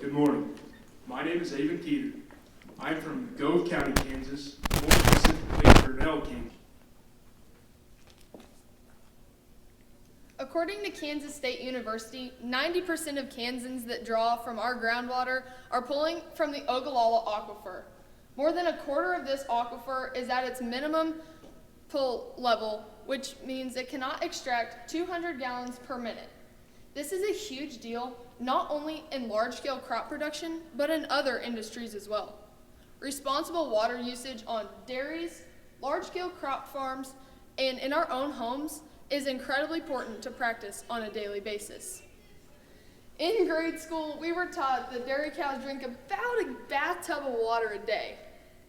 Good morning. My name is Avon Teeter. I'm from Gove County, Kansas, more specifically Grinnell County. According to Kansas State University, 90% of Kansans that draw from our groundwater are pulling from the Ogallala Aquifer. More than a quarter of this aquifer is at its minimum pull level, which means it cannot extract 200 gallons per minute. This is a huge deal, not only in large-scale crop production, but in other industries as well. Responsible water usage on dairies, large-scale crop farms, and in our own homes is incredibly important to practice on a daily basis. In grade school, we were taught that dairy cows drink about a bathtub of water a day.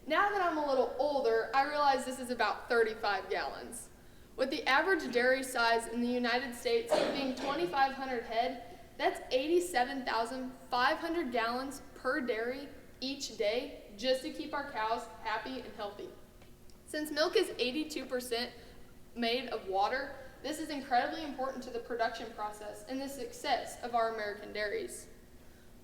Now that I'm a little older, I realize this is about 35 gallons. With the average dairy size in the United States being 2,500 head, that's 87,500 gallons per dairy each day just to keep our cows happy and healthy. Since milk is 82% made of water, this is incredibly important to the production process and the success of our American dairies.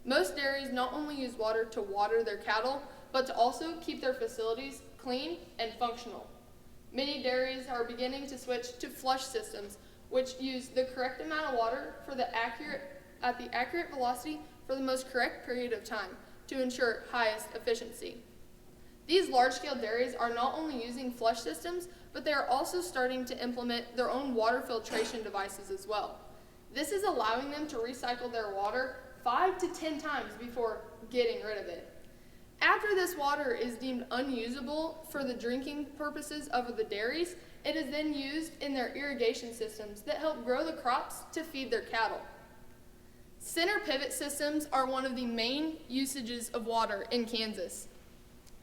Most dairies not only use water to water their cattle, but to also keep their facilities clean and functional. Many dairies are beginning to switch to flush systems, which use the correct amount of water at the accurate velocity for the most correct period of time to ensure highest efficiency. These large-scale dairies are not only using flush systems, but they are also starting to implement their own water filtration devices as well. This is allowing them to recycle their water 5 to 10 times before getting rid of it. After this water is deemed unusable for the drinking purposes of the dairies, it is then used in their irrigation systems that help grow the crops to feed their cattle. Center pivot systems are one of the main usages of water in Kansas.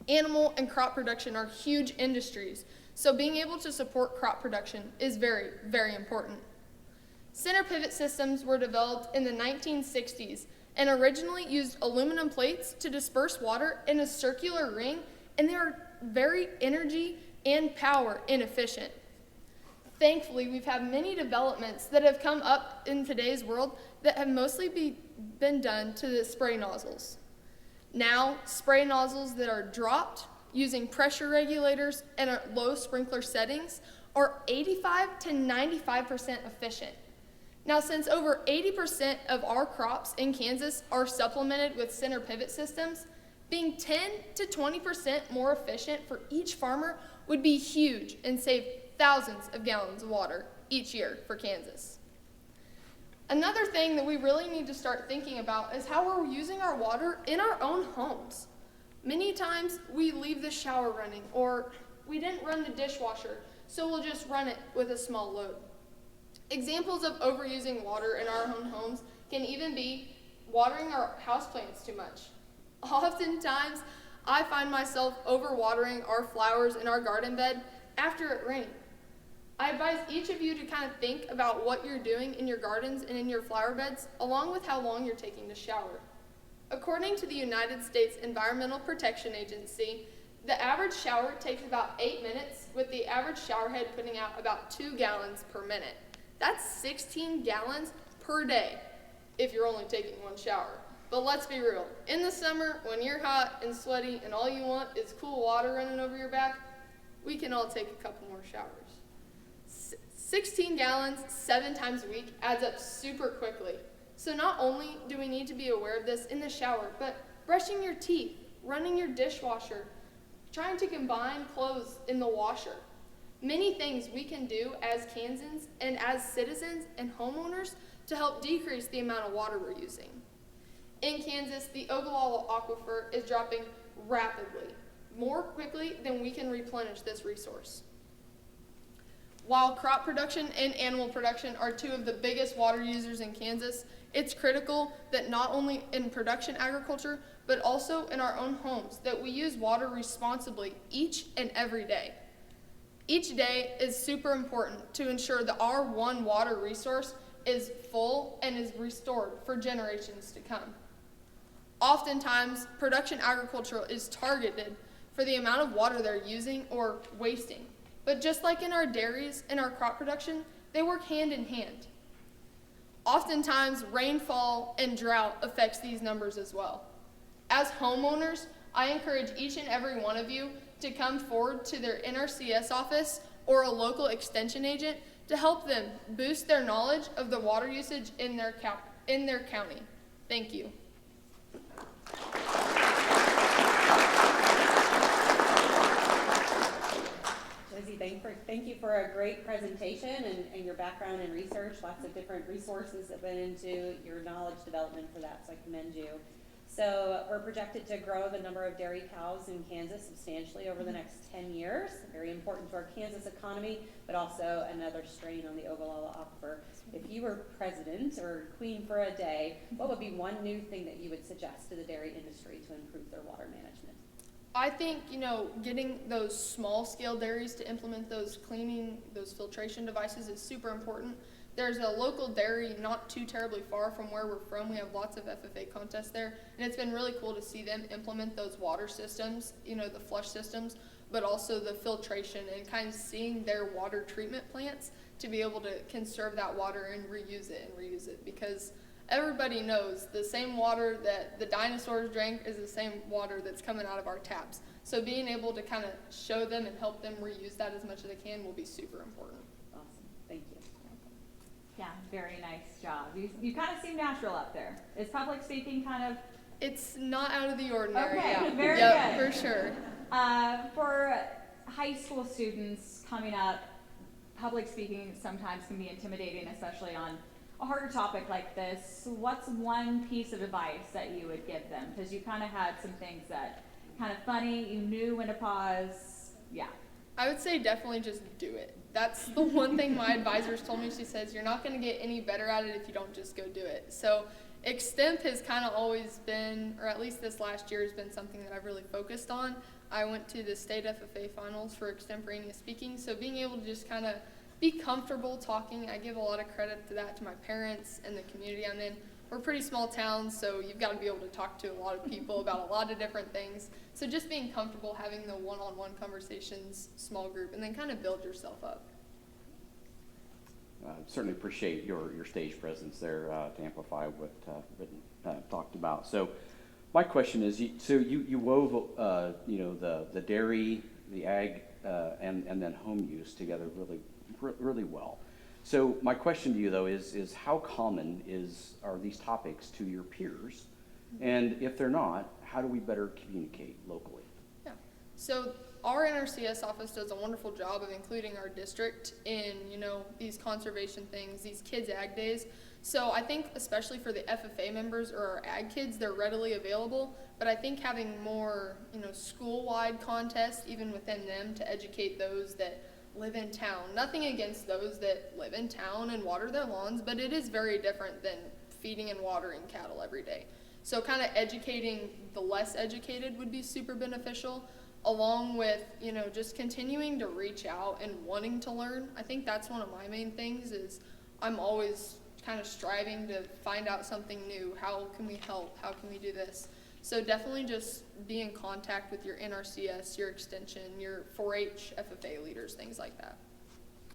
Animal and crop production are huge industries, so being able to support crop production is very, very important. Center pivot systems were developed in the 1960s and originally used aluminum plates to disperse water in a circular ring, and they are very energy and power inefficient. Thankfully, we've had many developments that have come up in today's world that have mostly been done to the spray nozzles. Now, spray nozzles that are dropped using pressure regulators and low sprinkler settings are 85 to 95% efficient. Now, since over 80% of our crops in Kansas are supplemented with center pivot systems, being 10 to 20% more efficient for each farmer would be huge and save thousands of gallons of water each year for Kansas. Another thing that we really need to start thinking about is how we're using our water in our own homes. Many times we leave the shower running, or we didn't run the dishwasher, so we'll just run it with a small load. Examples of overusing water in our own homes can even be watering our houseplants too much. Oftentimes, I find myself overwatering our flowers in our garden bed after it rained. I advise each of you to kind of think about what you're doing in your gardens and in your flower beds, along with how long you're taking to shower. According to the United States Environmental Protection Agency, the average shower takes about 8 minutes, with the average shower head putting out about 2 gallons per minute. That's 16 gallons per day if you're only taking one shower. But let's be real. In the summer, when you're hot and sweaty and all you want is cool water running over your back, we can all take a couple more showers. 16 gallons 7 times a week adds up super quickly. So not only do we need to be aware of this in the shower, but brushing your teeth, running your dishwasher, trying to combine clothes in the washer. Many things we can do as Kansans and as citizens and homeowners to help decrease the amount of water we're using. In Kansas, the Ogallala Aquifer is dropping rapidly, more quickly than we can replenish this resource. While crop production and animal production are two of the biggest water users in Kansas, it's critical that not only in production agriculture, but also in our own homes, that we use water responsibly each and every day. Each day is super important to ensure that our one water resource is full and is restored for generations to come. Oftentimes, production agriculture is targeted for the amount of water they're using or wasting. But just like in our dairies and our crop production, they work hand in hand. Oftentimes, rainfall and drought affects these numbers as well. As homeowners, I encourage each and every one of you to come forward to their NRCS office or a local extension agent to help them boost their knowledge of the water usage in their county. Thank you. Josie, thank you for a great presentation and your background in research. Lots of different resources that went into your knowledge development for that, so I commend you. So we're projected to grow the number of dairy cows in Kansas substantially over the next 10 years. Very important to our Kansas economy, but also another strain on the Ogallala Aquifer. If you were president or queen for a day, what would be one new thing that you would suggest to the dairy industry to improve their water management? I think, getting those small scale dairies to implement those filtration devices is super important. There's a local dairy not too terribly far from where we're from. We have lots of FFA contests there, and it's been really cool to see them implement those water systems, the flush systems, but also the filtration and kind of seeing their water treatment plants to be able to conserve that water and reuse it because everybody knows the same water that the dinosaurs drank is the same water that's coming out of our taps. So being able to kind of show them and help them reuse that as much as they can will be super important. Awesome, thank you. Yeah, very nice job. You kind of seem natural up there. Is public speaking kind of? It's not out of the ordinary. Okay, yeah. very yep, good. For sure. For high school students coming up, public speaking sometimes can be intimidating, especially on a harder topic like this. What's one piece of advice that you would give them? Because you kind of had some things that kind of funny, you knew when to pause. Yeah. I would say definitely just do it. That's the one thing my advisors told me. She says, you're not going to get any better at it if you don't just go do it. So extemp has kind of always been, or at least this last year has been something that I've really focused on. I went to the state FFA finals for extemporaneous speaking, so being able to just kind of be comfortable talking, I give a lot of credit to that to my parents and the community I'm in. We're a pretty small town, so you've got to be able to talk to a lot of people about a lot of different things. So just being comfortable having the one-on-one conversations, small group, and then kind of build yourself up. Certainly appreciate your stage presence there to amplify what Britton talked about. So my question is, you wove the dairy, the ag, and then home use together really well. So my question to you though is how common are these topics to your peers, and if they're not, how do we better communicate locally? Yeah. So our NRCS office does a wonderful job of including our district in, these conservation things, these kids ag days. So I think especially for the FFA members or our ag kids, they're readily available, but I think having more, school-wide contests even within them to educate those that live in town. Nothing against those that live in town and water their lawns, but it is very different than feeding and watering cattle every day. So kind of educating the less educated would be super beneficial, along with, just continuing to reach out and wanting to learn. I think that's one of my main things is I'm always kind of striving to find out something new. How can we help? How can we do this? So definitely just be in contact with your NRCS, your extension, your 4-H FFA leaders, things like that.